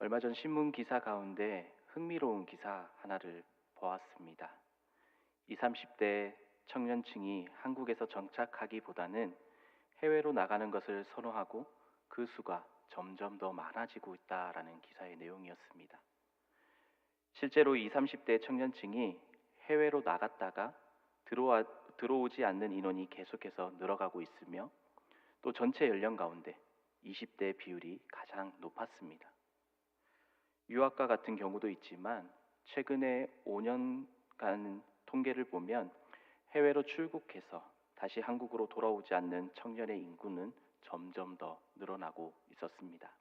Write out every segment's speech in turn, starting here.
얼마 전 신문 기사 가운데 흥미로운 기사 하나를 보았습니다. 20, 30대 청년층이 한국에서 정착하기보다는 해외로 나가는 것을 선호하고 그 수가 점점 더 많아지고 있다라는 기사의 내용이었습니다. 실제로 20, 30대 청년층이 해외로 나갔다가 들어오지 않는 인원이 계속해서 늘어가고 있으며 또 전체 연령 가운데 20대 비율이 가장 높았습니다. 유학과 같은 경우도 있지만 최근에 5년간 통계를 보면 해외로 출국해서 다시 한국으로 돌아오지 않는 청년의 인구는 점점 더 늘어나고 있었습니다.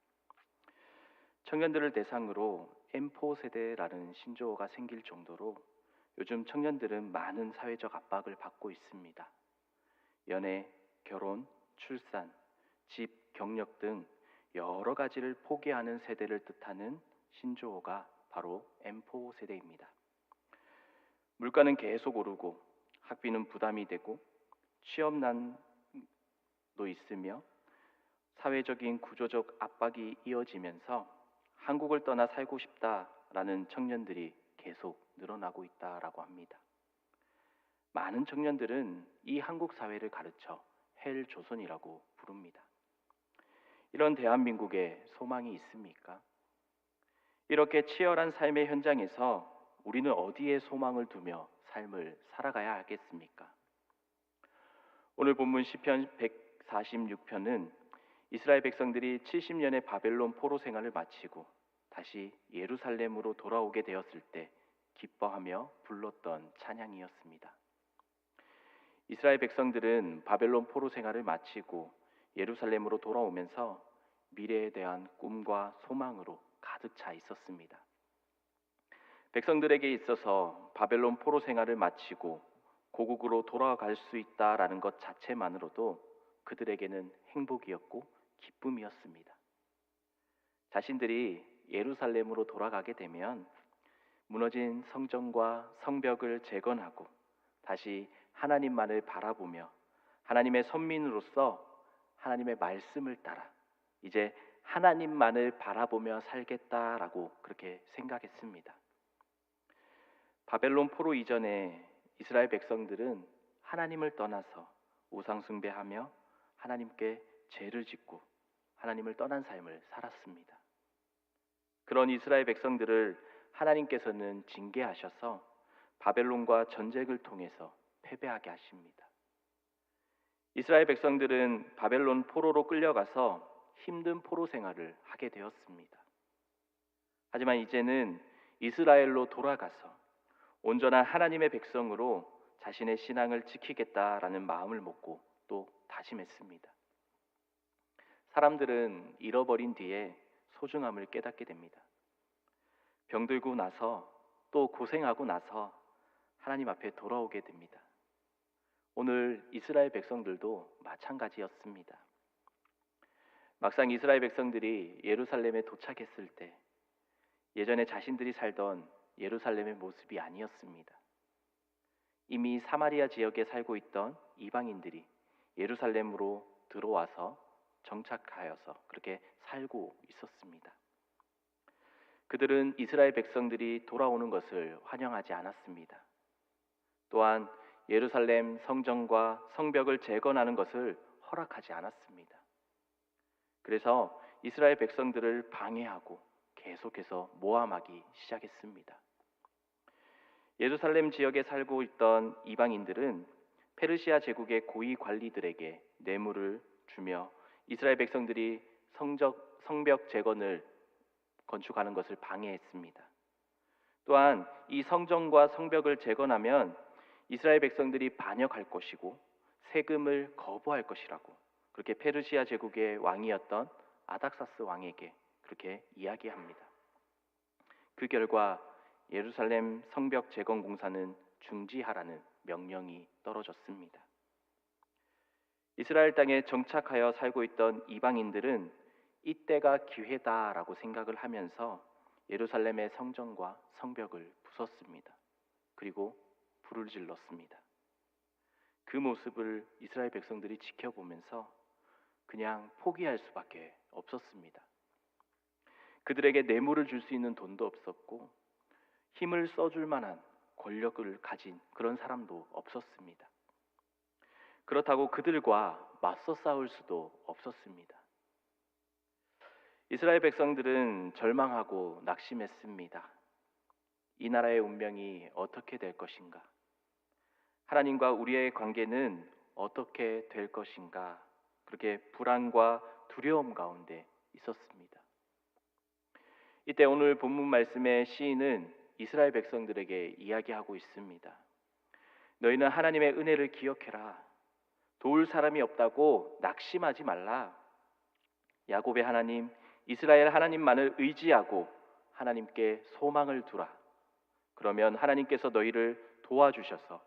청년들을 대상으로 M4 세대라는 신조어가 생길 정도로 요즘 청년들은 많은 사회적 압박을 받고 있습니다. 연애, 결혼, 출산, 집, 경력 등 여러 가지를 포기하는 세대를 뜻하는 신조어가 바로 M4 세대입니다. 물가는 계속 오르고 학비는 부담이 되고 취업난도 있으며 사회적인 구조적 압박이 이어지면서 한국을 떠나 살고 싶다라는 청년들이 계속 늘어나고 있다라고 합니다. 많은 청년들은 이 한국 사회를 가르쳐 헬 조선이라고 부릅니다. 이런 대한민국에 소망이 있습니까? 이렇게 치열한 삶의 현장에서 우리는 어디에 소망을 두며 삶을 살아가야 하겠습니까? 오늘 본문 시편 146편은 이스라엘 백성들이 70년의 바벨론 포로 생활을 마치고 다시 예루살렘으로 돌아오게 되었을 때 기뻐하며 불렀던 찬양이었습니다. 이스라엘 백성들은 바벨론 포로 생활을 마치고 예루살렘으로 돌아오면서 미래에 대한 꿈과 소망으로 가득 차 있었습니다. 백성들에게 있어서 바벨론 포로 생활을 마치고 고국으로 돌아갈 수 있다라는 것 자체만으로도 그들에게는 행복이었고 기쁨이었습니다. 자신들이 예루살렘으로 돌아가게 되면 무너진 성전과 성벽을 재건하고 다시 하나님만을 바라보며 하나님의 선민으로서 하나님의 말씀을 따라 이제 하나님만을 바라보며 살겠다라고 그렇게 생각했습니다. 바벨론 포로 이전에 이스라엘 백성들은 하나님을 떠나서 우상 숭배하며 하나님께 죄를 짓고 하나님을 떠난 삶을 살았습니다. 그런 이스라엘 백성들을 하나님께서는 징계하셔서 바벨론과 전쟁을 통해서 패배하게 하십니다. 이스라엘 백성들은 바벨론 포로로 끌려가서 힘든 포로 생활을 하게 되었습니다. 하지만 이제는 이스라엘로 돌아가서 온전한 하나님의 백성으로 자신의 신앙을 지키겠다라는 마음을 먹고 또 다짐했습니다. 사람들은 잃어버린 뒤에 소중함을 깨닫게 됩니다. 병들고 나서 또 고생하고 나서 하나님 앞에 돌아오게 됩니다. 오늘 이스라엘 백성들도 마찬가지였습니다. 막상 이스라엘 백성들이 예루살렘에 도착했을 때 예전에 자신들이 살던 예루살렘의 모습이 아니었습니다. 이미 사마리아 지역에 살고 있던 이방인들이 예루살렘으로 들어와서 정착하여서 그렇게 살고 있었습니다. 그들은 이스라엘 백성들이 돌아오는 것을 환영하지 않았습니다. 또한 예루살렘 성전과 성벽을 재건하는 것을 허락하지 않았습니다. 그래서 이스라엘 백성들을 방해하고 계속해서 모함하기 시작했습니다. 예루살렘 지역에 살고 있던 이방인들은 페르시아 제국의 고위 관리들에게 뇌물을 주며 이스라엘 백성들이 성벽 재건을 건축하는 것을 방해했습니다. 또한 이 성전과 성벽을 재건하면 이스라엘 백성들이 반역할 것이고 세금을 거부할 것이라고 그렇게 페르시아 제국의 왕이었던 아닥사스 왕에게 그렇게 이야기합니다. 그 결과 예루살렘 성벽 재건 공사는 중지하라는 명령이 떨어졌습니다. 이스라엘 땅에 정착하여 살고 있던 이방인들은 이때가 기회다라고 생각을 하면서 예루살렘의 성전과 성벽을 부쉈습니다. 그리고 불을 질렀습니다. 그 모습을 이스라엘 백성들이 지켜보면서 그냥 포기할 수밖에 없었습니다. 그들에게 뇌물을 줄 수 있는 돈도 없었고 힘을 써줄 만한 권력을 가진 그런 사람도 없었습니다. 그렇다고 그들과 맞서 싸울 수도 없었습니다. 이스라엘 백성들은 절망하고 낙심했습니다. 이 나라의 운명이 어떻게 될 것인가? 하나님과 우리의 관계는 어떻게 될 것인가? 그렇게 불안과 두려움 가운데 있었습니다. 이때 오늘 본문 말씀의 시인은 이스라엘 백성들에게 이야기하고 있습니다. 너희는 하나님의 은혜를 기억해라. 도울 사람이 없다고 낙심하지 말라. 야곱의 하나님, 이스라엘 하나님만을 의지하고 하나님께 소망을 두라. 그러면 하나님께서 너희를 도와주셔서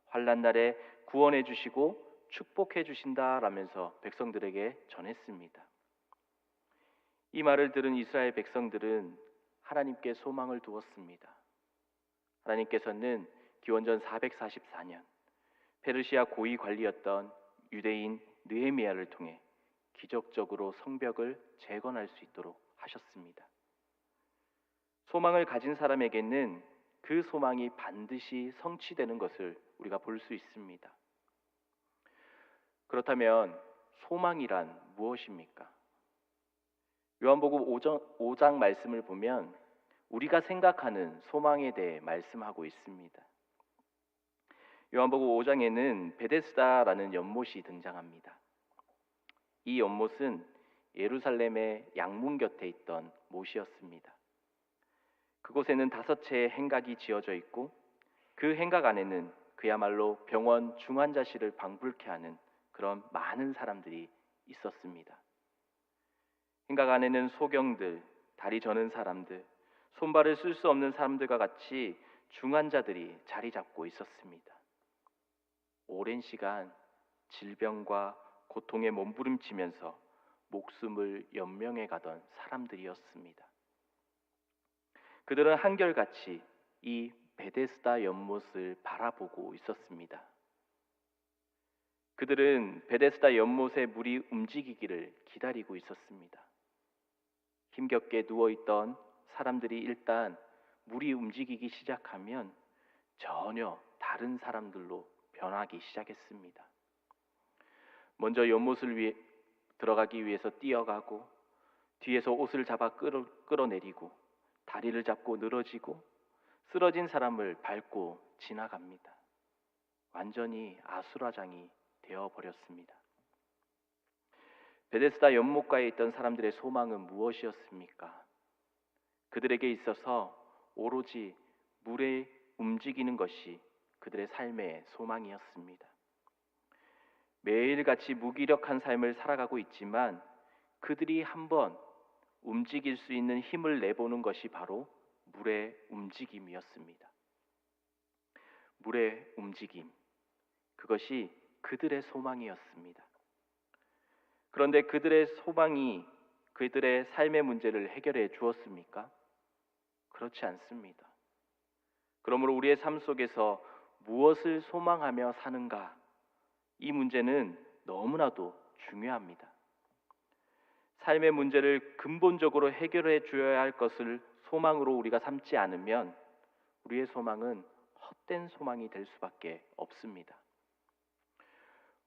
환난 날에 구원해 주시고 축복해 주신다라면서 백성들에게 전했습니다. 이 말을 들은 이스라엘 백성들은 하나님께 소망을 두었습니다. 하나님께서는 기원전 444년 페르시아 고위 관리였던 유대인 느헤미야를 통해 기적적으로 성벽을 재건할 수 있도록 하셨습니다. 소망을 가진 사람에게는 그 소망이 반드시 성취되는 것을 우리가 볼 수 있습니다. 그렇다면 소망이란 무엇입니까? 요한복음 5장 말씀을 보면 우리가 생각하는 소망에 대해 말씀하고 있습니다. 요한복음 5장에는 베데스다라는 연못이 등장합니다. 이 연못은 예루살렘의 양문 곁에 있던 못이었습니다. 그곳에는 5채의 행각이 지어져 있고 그 행각 안에는 그야말로 병원 중환자실을 방불케 하는 그런 많은 사람들이 있었습니다. 행각 안에는 소경들, 다리 저는 사람들, 손발을 쓸 수 없는 사람들과 같이 중환자들이 자리 잡고 있었습니다. 오랜 시간 질병과 고통에 몸부림치면서 목숨을 연명해 가던 사람들이었습니다. 그들은 한결같이 이 베데스다 연못을 바라보고 있었습니다. 그들은 베데스다 연못의 물이 움직이기를 기다리고 있었습니다. 힘겹게 누워있던 사람들이 일단 물이 움직이기 시작하면 전혀 다른 사람들로 변하기 시작했습니다. 먼저 연못을 들어가기 위해서 뛰어가고 뒤에서 옷을 잡아 끌어내리고 다리를 잡고 늘어지고 쓰러진 사람을 밟고 지나갑니다. 완전히 아수라장이 되어버렸습니다. 베데스다 연못가에 있던 사람들의 소망은 무엇이었습니까? 그들에게 있어서 오로지 물에 움직이는 것이 그들의 삶의 소망이었습니다. 매일같이 무기력한 삶을 살아가고 있지만 그들이 한번 움직일 수 있는 힘을 내보는 것이 바로 물의 움직임이었습니다. 물의 움직임, 그것이 그들의 소망이었습니다. 그런데 그들의 소망이 그들의 삶의 문제를 해결해 주었습니까? 그렇지 않습니다. 그러므로 우리의 삶 속에서 무엇을 소망하며 사는가? 이 문제는 너무나도 중요합니다. 삶의 문제를 근본적으로 해결해 주어야 할 것을 소망으로 우리가 삼지 않으면 우리의 소망은 헛된 소망이 될 수밖에 없습니다.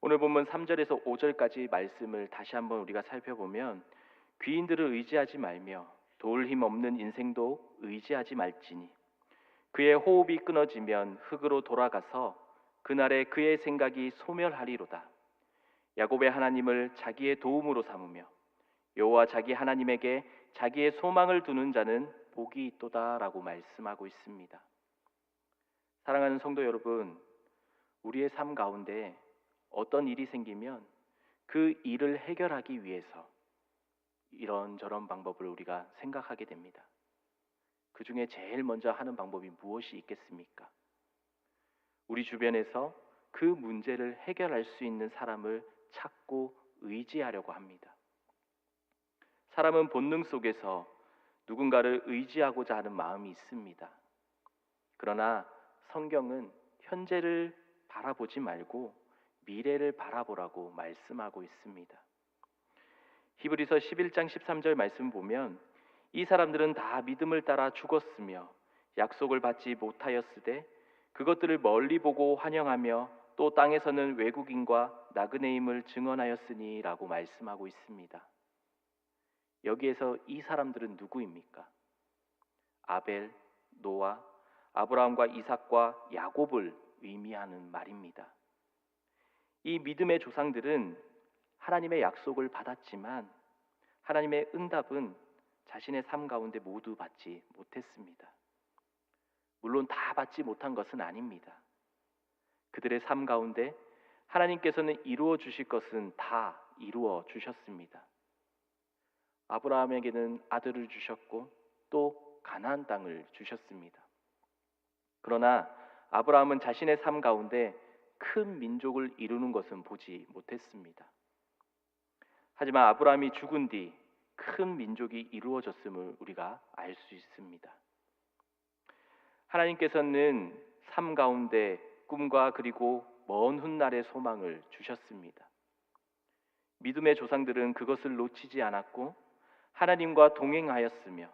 오늘 본문 3절에서 5절까지 말씀을 다시 한번 우리가 살펴보면 귀인들을 의지하지 말며 도울 힘 없는 인생도 의지하지 말지니 그의 호흡이 끊어지면 흙으로 돌아가서 그날에 그의 생각이 소멸하리로다. 야곱의 하나님을 자기의 도움으로 삼으며 여호와 자기 하나님에게 자기의 소망을 두는 자는 복이 있도다라고 말씀하고 있습니다. 사랑하는 성도 여러분, 우리의 삶 가운데 어떤 일이 생기면 그 일을 해결하기 위해서 이런저런 방법을 우리가 생각하게 됩니다. 그 중에 제일 먼저 하는 방법이 무엇이 있겠습니까? 우리 주변에서 그 문제를 해결할 수 있는 사람을 찾고 의지하려고 합니다. 사람은 본능 속에서 누군가를 의지하고자 하는 마음이 있습니다. 그러나 성경은 현재를 바라보지 말고 미래를 바라보라고 말씀하고 있습니다. 히브리서 11장 13절 말씀 보면 이 사람들은 다 믿음을 따라 죽었으며 약속을 받지 못하였으되 그것들을 멀리 보고 환영하며 또 땅에서는 외국인과 나그네임을 증언하였으니라고 말씀하고 있습니다. 여기에서 이 사람들은 누구입니까? 아벨, 노아, 아브라함과 이삭과 야곱을 의미하는 말입니다. 이 믿음의 조상들은 하나님의 약속을 받았지만 하나님의 응답은 자신의 삶 가운데 모두 받지 못했습니다. 물론 다 받지 못한 것은 아닙니다. 그들의 삶 가운데 하나님께서는 이루어 주실 것은 다 이루어 주셨습니다. 아브라함에게는 아들을 주셨고 또 가나안 땅을 주셨습니다. 그러나 아브라함은 자신의 삶 가운데 큰 민족을 이루는 것은 보지 못했습니다. 하지만 아브라함이 죽은 뒤 큰 민족이 이루어졌음을 우리가 알 수 있습니다. 하나님께서는 삶 가운데 꿈과 그리고 먼 훗날의 소망을 주셨습니다. 믿음의 조상들은 그것을 놓치지 않았고 하나님과 동행하였으며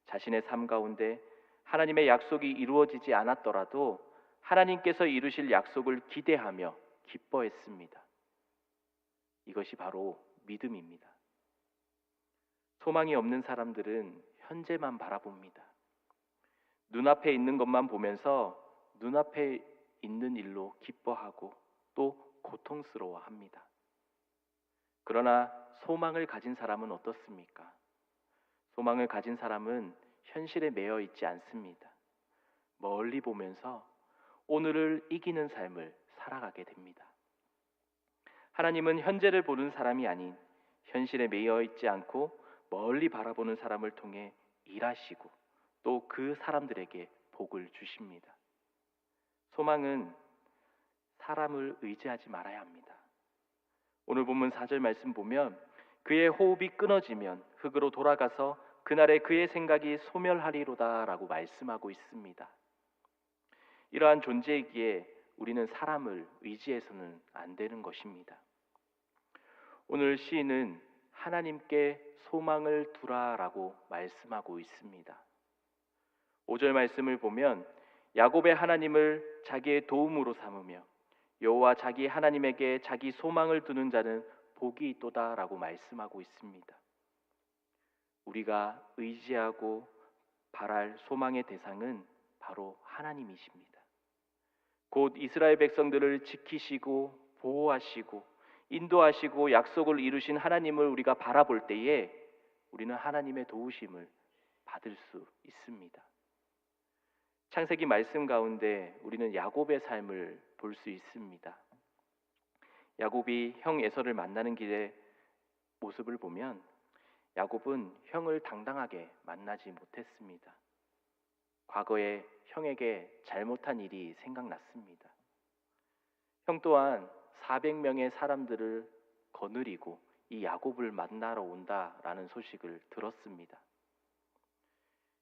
자신의 삶 가운데 하나님의 약속이 이루어지지 않았더라도 하나님께서 이루실 약속을 기대하며 기뻐했습니다. 이것이 바로 믿음입니다. 소망이 없는 사람들은 현재만 바라봅니다. 눈앞에 있는 것만 보면서 눈앞에 있는 일로 기뻐하고 또 고통스러워합니다. 그러나 소망을 가진 사람은 어떻습니까? 소망을 가진 사람은 현실에 매여 있지 않습니다. 멀리 보면서 오늘을 이기는 삶을 살아가게 됩니다. 하나님은 현재를 보는 사람이 아닌 현실에 매여 있지 않고 멀리 바라보는 사람을 통해 일하시고 또 그 사람들에게 복을 주십니다. 소망은 사람을 의지하지 말아야 합니다. 오늘 본문 4절 말씀 보면 그의 호흡이 끊어지면 흙으로 돌아가서 그날에 그의 생각이 소멸하리로다 라고 말씀하고 있습니다. 이러한 존재이기에 우리는 사람을 의지해서는 안 되는 것입니다. 오늘 시인은 하나님께 소망을 두라라고 말씀하고 있습니다. 5절 말씀을 보면 야곱의 하나님을 자기의 도움으로 삼으며 여호와 자기 하나님에게 자기 소망을 두는 자는 복이 있도다라고 말씀하고 있습니다. 우리가 의지하고 바랄 소망의 대상은 바로 하나님이십니다. 곧 이스라엘 백성들을 지키시고 보호하시고 인도하시고 약속을 이루신 하나님을 우리가 바라볼 때에 우리는 하나님의 도우심을 받을 수 있습니다. 창세기 말씀 가운데 우리는 야곱의 삶을 볼 수 있습니다. 야곱이 형 에서를 만나는 길의 모습을 보면 야곱은 형을 당당하게 만나지 못했습니다. 과거에 형에게 잘못한 일이 생각났습니다. 형 또한 400명의 사람들을 거느리고 이 야곱을 만나러 온다라는 소식을 들었습니다.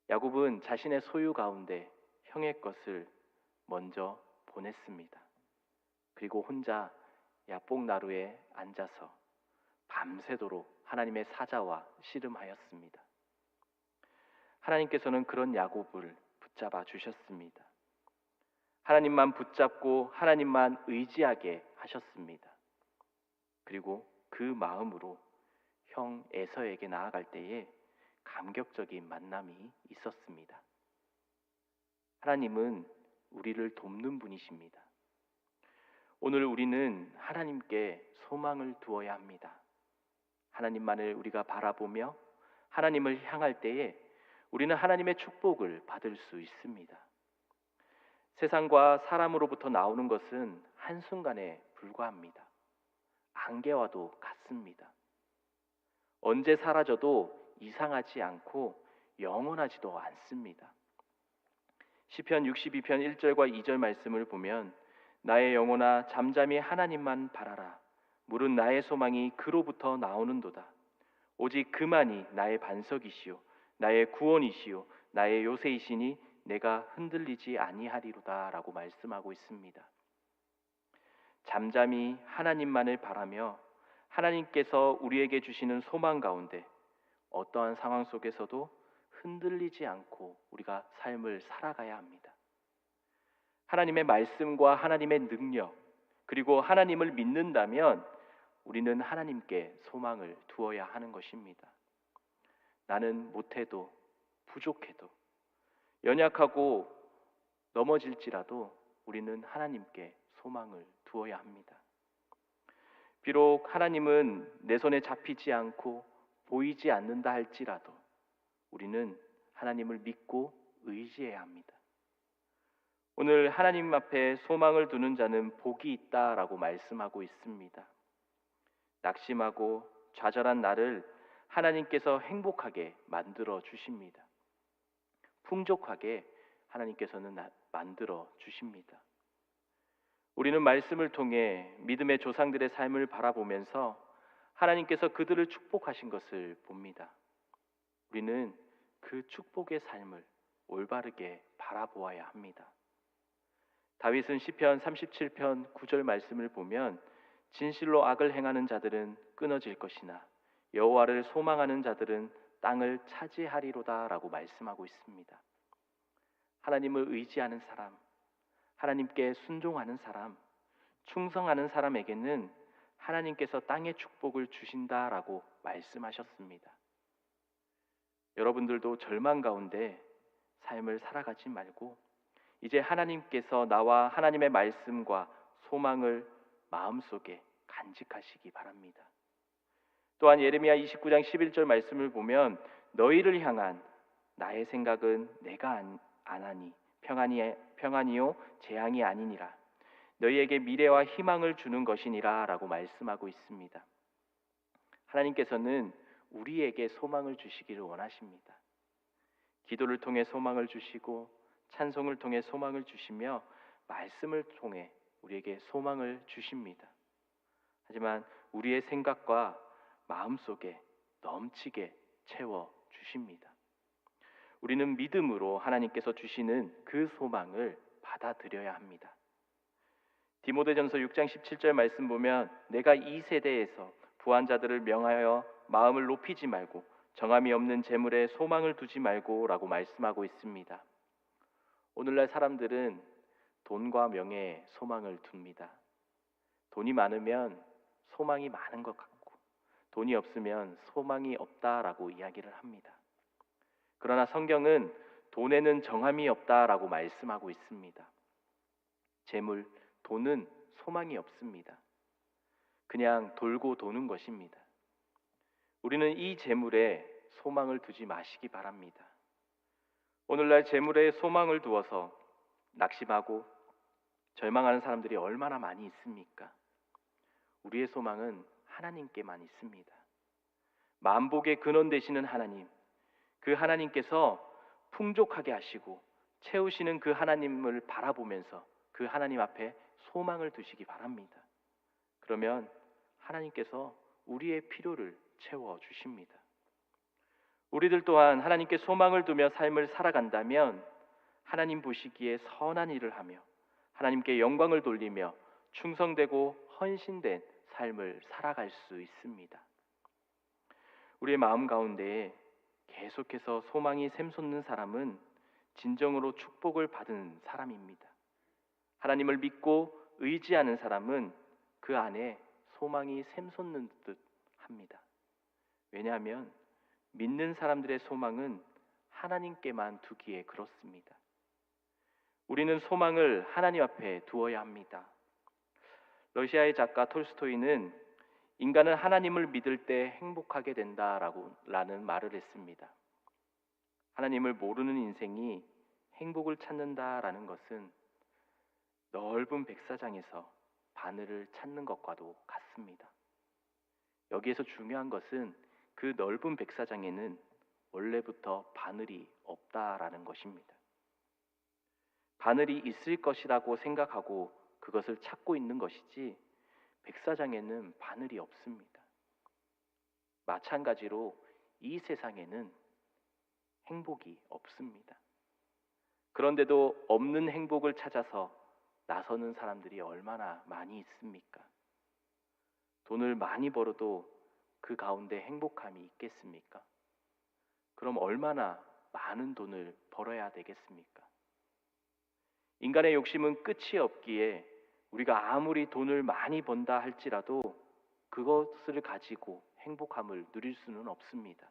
야곱은 자신의 소유 가운데 형의 것을 먼저 보냈습니다. 그리고 혼자 야복나루에 앉아서 밤새도록 하나님의 사자와 씨름하였습니다. 하나님께서는 그런 야곱을 붙잡아 주셨습니다. 하나님만 붙잡고 하나님만 의지하게 하셨습니다. 그리고 그 마음으로 형 에서에게 나아갈 때에 감격적인 만남이 있었습니다. 하나님은 우리를 돕는 분이십니다. 오늘 우리는 하나님께 소망을 두어야 합니다. 하나님만을 우리가 바라보며 하나님을 향할 때에 우리는 하나님의 축복을 받을 수 있습니다. 세상과 사람으로부터 나오는 것은 한순간에 불과합니다. 안개와도 같습니다. 언제 사라져도 이상하지 않고 영원하지도 않습니다. 시편 62편 1절과 2절 말씀을 보면 나의 영혼아 잠잠히 하나님만 바라라. 물은 나의 소망이 그로부터 나오는도다. 오직 그만이 나의 반석이시요 나의 구원이시요 나의 요새이시니 내가 흔들리지 아니하리로다 라고 말씀하고 있습니다. 잠잠히 하나님만을 바라며 하나님께서 우리에게 주시는 소망 가운데 어떠한 상황 속에서도 흔들리지 않고 우리가 삶을 살아가야 합니다. 하나님의 말씀과 하나님의 능력, 그리고 하나님을 믿는다면 우리는 하나님께 소망을 두어야 하는 것입니다. 나는 못해도, 부족해도, 연약하고 넘어질지라도 우리는 하나님께 소망을 두어야 합니다. 비록 하나님은 내 손에 잡히지 않고 보이지 않는다 할지라도 우리는 하나님을 믿고 의지해야 합니다. 오늘 하나님 앞에 소망을 두는 자는 복이 있다라고 말씀하고 있습니다. 낙심하고 좌절한 나를 하나님께서 행복하게 만들어 주십니다. 풍족하게 하나님께서는 만들어 주십니다. 우리는 말씀을 통해 믿음의 조상들의 삶을 바라보면서 하나님께서 그들을 축복하신 것을 봅니다. 우리는 그 축복의 삶을 올바르게 바라보아야 합니다. 다윗은 시편 37편 9절 말씀을 보면 진실로 악을 행하는 자들은 끊어질 것이나 여호와를 소망하는 자들은 땅을 차지하리로다 라고 말씀하고 있습니다. 하나님을 의지하는 사람, 하나님께 순종하는 사람, 충성하는 사람에게는 하나님께서 땅의 축복을 주신다라고 말씀하셨습니다. 여러분들도 절망 가운데 삶을 살아가지 말고 이제 하나님께서 나와 하나님의 말씀과 소망을 마음속에 간직하시기 바랍니다. 또한 예레미야 29장 11절 말씀을 보면 너희를 향한 나의 생각은 내가 안하니 평안이요 재앙이 아니니라. 너희에게 미래와 희망을 주는 것이니라 라고 말씀하고 있습니다. 하나님께서는 우리에게 소망을 주시기를 원하십니다. 기도를 통해 소망을 주시고 찬송을 통해 소망을 주시며 말씀을 통해 우리에게 소망을 주십니다. 하지만 우리의 생각과 마음속에 넘치게 채워 주십니다. 우리는 믿음으로 하나님께서 주시는 그 소망을 받아들여야 합니다. 디모데전서 6장 17절 말씀 보면 내가 이 세대에서 부한 자들을 명하여 마음을 높이지 말고 정함이 없는 재물에 소망을 두지 말고 라고 말씀하고 있습니다. 오늘날 사람들은 돈과 명예에 소망을 둡니다. 돈이 많으면 소망이 많은 것 같고 돈이 없으면 소망이 없다라고 이야기를 합니다. 그러나 성경은 돈에는 정함이 없다라고 말씀하고 있습니다. 재물, 돈은 소망이 없습니다. 그냥 돌고 도는 것입니다. 우리는 이 재물에 소망을 두지 마시기 바랍니다. 오늘날 재물에 소망을 두어서 낙심하고 절망하는 사람들이 얼마나 많이 있습니까? 우리의 소망은 하나님께만 있습니다. 만복의 근원 되시는 하나님, 그 하나님께서 풍족하게 하시고 채우시는 그 하나님을 바라보면서 그 하나님 앞에 소망을 두시기 바랍니다. 그러면 하나님께서 우리의 필요를 채워주십니다. 우리들 또한 하나님께 소망을 두며 삶을 살아간다면 하나님 보시기에 선한 일을 하며 하나님께 영광을 돌리며 충성되고 헌신된 삶을 살아갈 수 있습니다. 우리의 마음 가운데에 계속해서 소망이 샘솟는 사람은 진정으로 축복을 받은 사람입니다. 하나님을 믿고 의지하는 사람은 그 안에 소망이 샘솟는 듯 합니다. 왜냐하면 믿는 사람들의 소망은 하나님께만 두기에 그렇습니다. 우리는 소망을 하나님 앞에 두어야 합니다. 러시아의 작가 톨스토이는 인간은 하나님을 믿을 때 행복하게 된다라는 말을 했습니다. 하나님을 모르는 인생이 행복을 찾는다라는 것은 넓은 백사장에서 바늘을 찾는 것과도 같습니다. 여기에서 중요한 것은 그 넓은 백사장에는 원래부터 바늘이 없다라는 것입니다. 바늘이 있을 것이라고 생각하고 그것을 찾고 있는 것이지 백사장에는 바늘이 없습니다. 마찬가지로 이 세상에는 행복이 없습니다. 그런데도 없는 행복을 찾아서 나서는 사람들이 얼마나 많이 있습니까? 돈을 많이 벌어도 그 가운데 행복함이 있겠습니까? 그럼 얼마나 많은 돈을 벌어야 되겠습니까? 인간의 욕심은 끝이 없기에 우리가 아무리 돈을 많이 번다 할지라도 그것을 가지고 행복함을 누릴 수는 없습니다.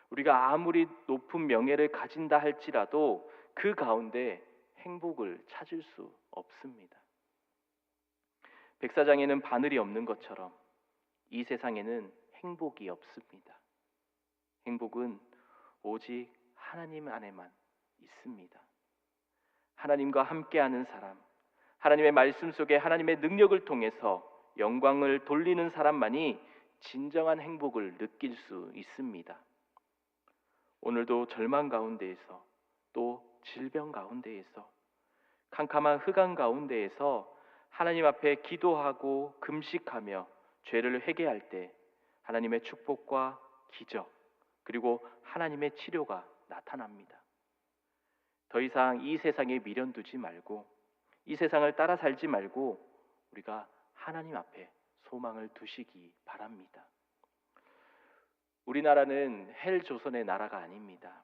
우리가 아무리 높은 명예를 가진다 할지라도 그 가운데 행복을 찾을 수 없습니다. 백사장에는 바늘이 없는 것처럼 이 세상에는 행복이 없습니다. 행복은 오직 하나님 안에만 있습니다. 하나님과 함께하는 사람, 하나님의 말씀 속에 하나님의 능력을 통해서 영광을 돌리는 사람만이 진정한 행복을 느낄 수 있습니다. 오늘도 절망 가운데에서, 또 질병 가운데에서, 캄캄한 흑암 가운데에서 하나님 앞에 기도하고 금식하며 죄를 회개할 때 하나님의 축복과 기적, 그리고 하나님의 치료가 나타납니다. 더 이상 이 세상에 미련 두지 말고, 이 세상을 따라 살지 말고 우리가 하나님 앞에 소망을 두시기 바랍니다. 우리나라는 헬조선의 나라가 아닙니다.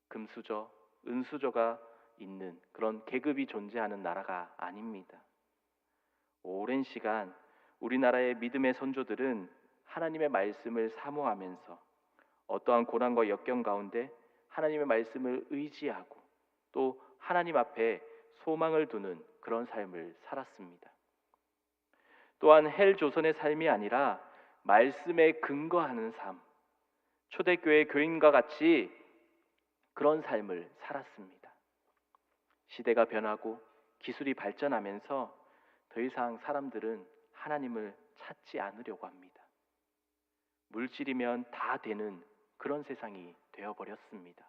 금수저, 은수저가 있는 그런 계급이 존재하는 나라가 아닙니다. 오랜 시간 우리나라의 믿음의 선조들은 하나님의 말씀을 사모하면서 어떠한 고난과 역경 가운데 하나님의 말씀을 의지하고 또 하나님 앞에 소망을 두는 그런 삶을 살았습니다. 또한 헬조선의 삶이 아니라 말씀에 근거하는 삶, 초대교회 교인과 같이 그런 삶을 살았습니다. 시대가 변하고 기술이 발전하면서 더 이상 사람들은 하나님을 찾지 않으려고 합니다. 물질이면 다 되는 그런 세상이 되어버렸습니다.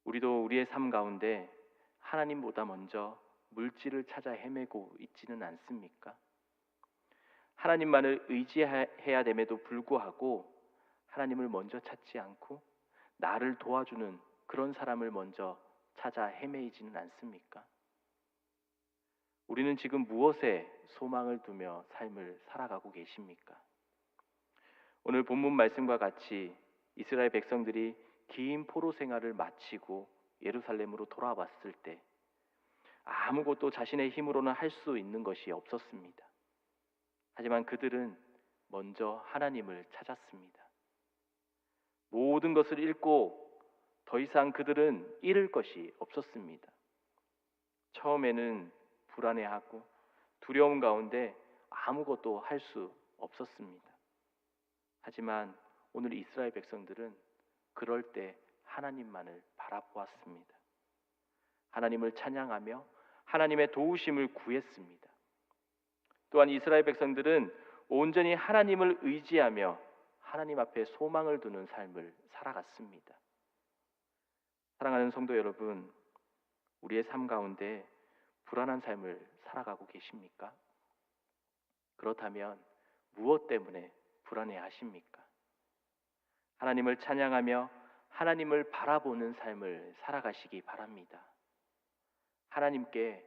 우리도 우리의 삶 가운데 하나님보다 먼저 물질을 찾아 헤매고 있지는 않습니까? 하나님만을 의지해야 됨에도 불구하고 하나님을 먼저 찾지 않고 나를 도와주는 그런 사람을 먼저 찾아 헤매이지는 않습니까? 우리는 지금 무엇에 소망을 두며 삶을 살아가고 계십니까? 오늘 본문 말씀과 같이 이스라엘 백성들이 긴 포로 생활을 마치고 예루살렘으로 돌아왔을 때 아무것도 자신의 힘으로는 할 수 있는 것이 없었습니다. 하지만 그들은 먼저 하나님을 찾았습니다. 모든 것을 잃고 더 이상 그들은 잃을 것이 없었습니다. 처음에는 불안해하고 두려움 가운데 아무것도 할 수 없었습니다. 하지만 오늘 이스라엘 백성들은 그럴 때 하나님만을 바라보았습니다. 하나님을 찬양하며 하나님의 도우심을 구했습니다. 또한 이스라엘 백성들은 온전히 하나님을 의지하며 하나님 앞에 소망을 두는 삶을 살아갔습니다. 사랑하는 성도 여러분, 우리의 삶 가운데 불안한 삶을 살아가고 계십니까? 그렇다면 무엇 때문에 불안해하십니까? 하나님을 찬양하며 하나님을 바라보는 삶을 살아가시기 바랍니다. 하나님께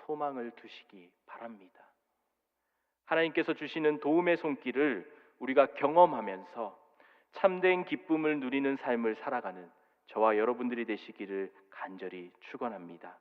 소망을 두시기 바랍니다. 하나님께서 주시는 도움의 손길을 우리가 경험하면서 참된 기쁨을 누리는 삶을 살아가는 저와 여러분들이 되시기를 간절히 축원합니다.